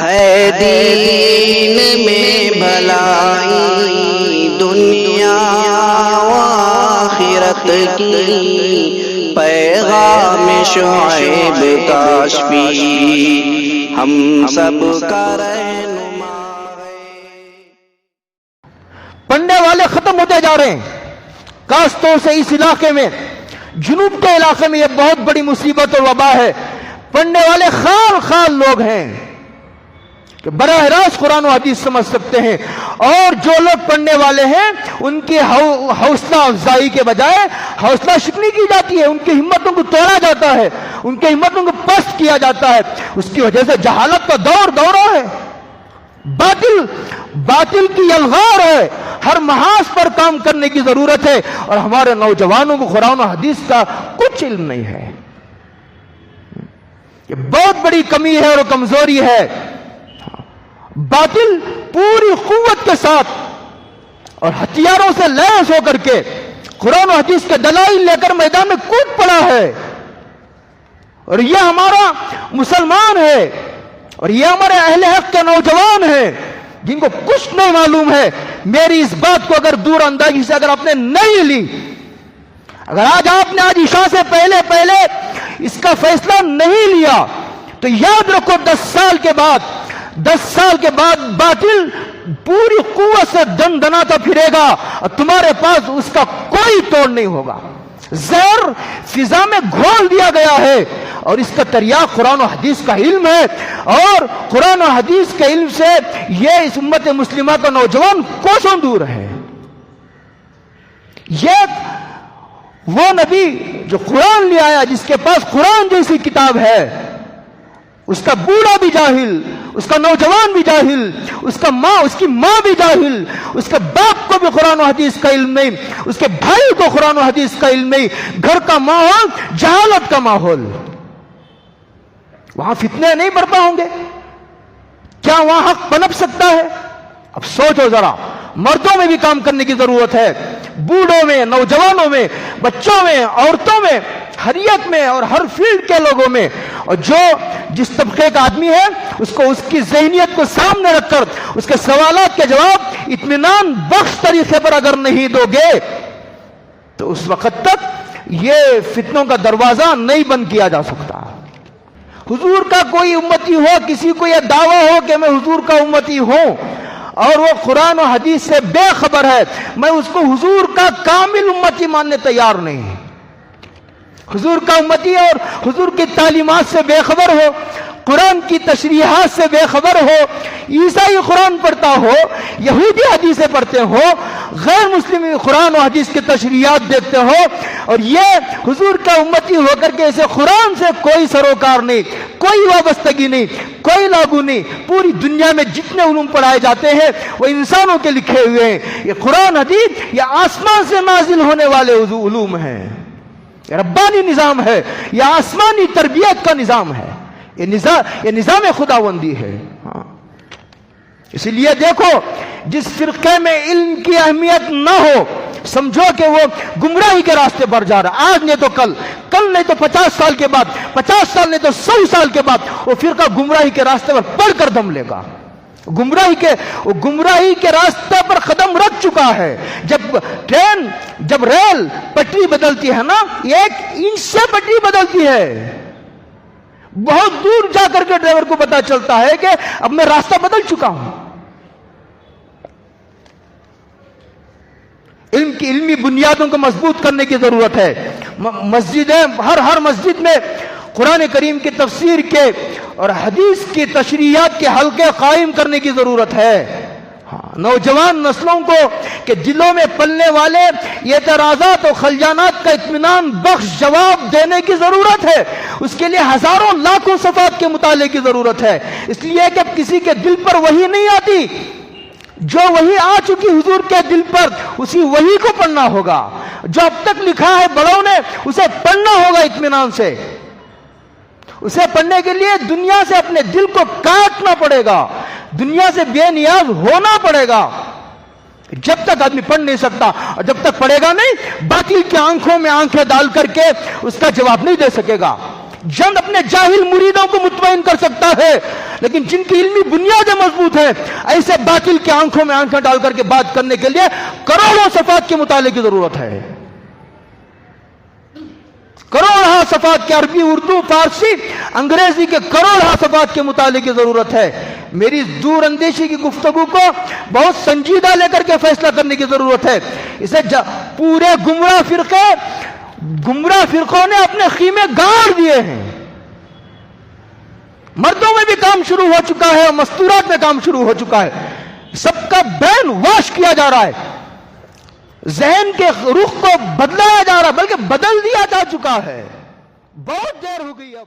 ہے دین میں بھلائی دنیا و آخرت کی، پیغام شعیب کاشفی ہم سب کا رہنما ہے۔ پڑھنے والے ختم ہوتے جا رہے ہیں، خاص طور سے اس علاقے میں، جنوب کے علاقے میں یہ بہت بڑی مصیبت اور وبا ہے۔ پڑھنے والے خال لوگ ہیں کہ براہ راست قرآن و حدیث سمجھ سکتے ہیں، اور جو لوگ پڑھنے والے ہیں ان کی حوصلہ افزائی کے بجائے حوصلہ شکنی کی جاتی ہے، ان کی ہمتوں کو توڑا جاتا ہے، ان کی ہمتوں کو پست کیا جاتا ہے۔ اس کی وجہ سے جہالت کا دورہ ہے، باطل کی یلغار ہے، ہر محاذ پر کام کرنے کی ضرورت ہے، اور ہمارے نوجوانوں کو قرآن و حدیث کا کچھ علم نہیں ہے۔ یہ بہت بڑی کمی ہے اور کمزوری ہے۔ باطل پوری قوت کے ساتھ اور ہتھیاروں سے لیس ہو کر کے قرآن و حدیث کے دلائل لے کر میدان میں کود پڑا ہے، اور یہ ہمارا مسلمان ہے، اور یہ ہمارے اہل حق کے نوجوان ہیں جن کو کچھ نہیں معلوم ہے۔ میری اس بات کو اگر دور اندازی سے اگر آپ نے نہیں لی، اگر آپ نے آج عشاء سے پہلے اس کا فیصلہ نہیں لیا، تو یاد رکھو 10 سال کے بعد باطل پوری قوت سے دندناتا پھرے گا، اور تمہارے پاس اس کا کوئی توڑ نہیں ہوگا۔ زہر فضا میں گھول دیا گیا ہے، اور اس کا تریاق قرآن و حدیث کا علم ہے، اور قرآن و حدیث کے علم سے یہ اس امت مسلمہ کا نوجوان کوسوں دور ہے۔ یہ وہ نبی جو قرآن لے آیا، جس کے پاس قرآن جیسی کتاب ہے، اس کا بوڑھا بھی جاہل، اس کا نوجوان بھی جاہل، اس کی ماں بھی جاہل، اس کے باپ کو بھی قرآن و حدیث کا علم نہیں، اس کے بھائی کو قرآن و حدیث کا علم نہیں، گھر کا ماحول جہالت کا ماحول، وہاں فتنے نہیں برپا ہوں گے؟ کیا وہاں حق پنپ سکتا ہے؟ اب سوچو ذرا، مردوں میں بھی کام کرنے کی ضرورت ہے، بوڑھوں میں، نوجوانوں میں، بچوں میں، عورتوں میں، حریت میں، اور ہر فیلڈ کے لوگوں میں۔ اور جس طبقے کا آدمی ہے، اس کو اس کی ذہنیت کو سامنے رکھ کر اس کے سوالات کے جواب اطمینان بخش طریقے پر اگر نہیں دو گے، تو اس وقت تک یہ فتنوں کا دروازہ نہیں بند کیا جا سکتا۔ حضور کا کوئی امتی ہو، کسی کو یہ دعویٰ ہو کہ میں حضور کا امتی ہوں، اور وہ قرآن و حدیث سے بے خبر ہے، میں اس کو حضور کا کامل امتی ماننے تیار نہیں۔ حضور کا امتی اور حضور کی تعلیمات سے بے خبر ہو، قرآن کی تشریحات سے بے خبر ہو، عیسائی قرآن پڑھتا ہو، یہودی حدیثیں پڑھتے ہو، غیر مسلم قرآن و حدیث کی تشریحات دیکھتے ہو، اور یہ حضور کا امتی ہو کر کے اسے قرآن سے کوئی سروکار نہیں، کوئی وابستگی نہیں، کوئی لاگو نہیں۔ پوری دنیا میں جتنے علوم پڑھائے جاتے ہیں وہ انسانوں کے لکھے ہوئے ہیں۔ یہ قرآن حدیث یہ آسمان سے نازل ہونے والے علوم ہیں، یہ ربانی نظام ہے، یہ آسمانی تربیت کا نظام ہے، یہ نظام خداوندی ہے۔ اس لیے دیکھو، جس فرقے میں علم کی اہمیت نہ ہو، سمجھو کہ وہ گمراہی کے راستے پر جا رہا ہے۔ آج نہیں تو کل نہیں تو 50 سال کے بعد، 50 سال نہیں تو 100 سال کے بعد وہ فرقہ گمراہی کے راستے پر پڑھ کر دم لے گا۔ گمراہی کے راستے پر قدم رکھ چکا ہے۔ جب ریل پٹری بدلتی ہے نا، 1 انچ سے پٹری بدلتی ہے، بہت دور جا کر کے ڈرائیور کو پتا چلتا ہے کہ اب میں راستہ بدل چکا ہوں۔ علمی بنیادوں کو مضبوط کرنے کی ضرورت ہے۔ مسجدیں، ہر مسجد میں قرآن کریم کی تفسیر کے اور حدیث کی تشریحات کے حلقے قائم کرنے کی ضرورت ہے۔ نوجوان نسلوں کو کہ دلوں میں پلنے والے یہ اعتراضات اور خلجانات کا اطمینان بخش جواب دینے کی ضرورت ہے۔ اس کے لیے ہزاروں لاکھوں صفحات کے مطالعے کی ضرورت ہے، اس لیے کہ اب کسی کے دل پر وحی نہیں آتی، جو وحی آ چکی حضور کے دل پر اسی وحی کو پڑھنا ہوگا، جو اب تک لکھا ہے بڑوں نے اسے پڑھنا ہوگا اطمینان سے۔ اسے پڑھنے کے لیے دنیا سے اپنے دل کو کاٹنا پڑے گا، دنیا سے بے نیاز ہونا پڑے گا۔ جب تک آدمی پڑھ نہیں سکتا اور جب تک پڑھے گا نہیں، باطل کی آنکھوں میں آنکھیں ڈال کر کے اس کا جواب نہیں دے سکے گا۔ جنگ اپنے جاہل مریدوں کو مطمئن کر سکتا ہے، لیکن جن کی علمی بنیادیں مضبوط ہیں، ایسے باطل کی آنکھوں میں آنکھیں ڈال کر کے بات کرنے کے لیے کروڑوں صفحات کے مطالعے کی ضرورت ہے، کروڑوں صفحات کے عربی، اردو، فارسی، انگریزی کے کروڑوں صفحات کے مطالعے کی ضرورت ہے۔ میری دور اندیشی کی گفتگو کو بہت سنجیدہ لے کر کے فیصلہ کرنے کی ضرورت ہے۔ اسے پورے گمراہ فرقوں نے اپنے خیمے گاڑ دیے ہیں، مردوں میں بھی کام شروع ہو چکا ہے، مستورات میں کام شروع ہو چکا ہے، سب کا برین واش کیا جا رہا ہے، ذہن کے رخ کو بدلایا جا رہا ہے، بلکہ بدل دیا جا چکا ہے، بہت دیر ہو گئی اب۔